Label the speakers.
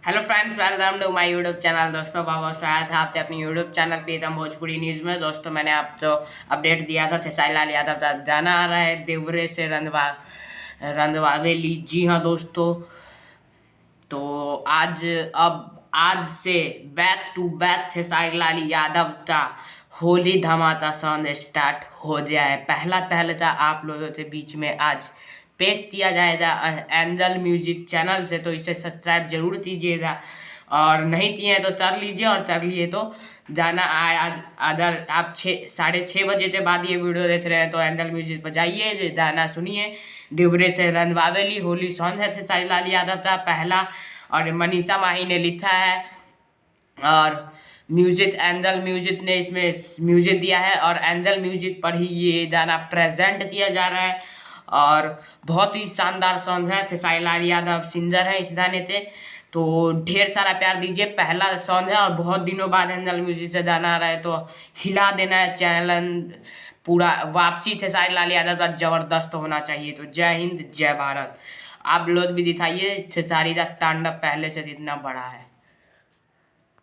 Speaker 1: Hello friends, welcome to my YouTube channel. दोस्तों बहुत स्वागत है आपके अपने YouTube channel Pritam Bhojpuri news में। दोस्तों मैंने आपको अपडेट दिया था खेसारी लाल यादव का गाना आ रहा है देवरे से रंधवावेली। जी हाँ दोस्तों, तो आज से back to back Khesari Lal Yadav का होली धमाका सॉन्ग स्टार्ट हो गया है। पहला तहलका आप लोगों के बीच में आज पेश किया जाएगा एंजल म्यूजिक चैनल से, तो इसे सब्सक्राइब जरूर कीजिएगा और नहीं किए हैं तो कर लीजिए, और कर लिए तो जाना अगर आप 6:30 के बाद ये वीडियो देख रहे हैं तो एंजल म्यूजिक पर जाइए, गाना सुनिए। देवरे से रंधवावेली होली सॉन्ग है खेसारी लाल यादव का पहला, और मनीषा माही ने लिखा है और म्यूजिक एंजल म्यूजिक ने इसमें म्यूजिक दिया है, और एंजल म्यूजिक पर ही ये गाना प्रेजेंट किया जा रहा है। और बहुत ही शानदार सॉन्ग है, खेसारी लाल यादव सिंगर है इस गाने से, तो ढेर सारा प्यार दीजिए। पहला सॉन्ग है और बहुत दिनों बाद एंजल म्यूजिक से गाना आ रहा है, तो हिला देना है चैनल पूरा। वापसी खेसारी लाल यादव का जबरदस्त होना चाहिए। तो जय हिंद जय भारत। आप लोग भी दिखाइए खेसारी का तांडव पहले से कितना बड़ा है।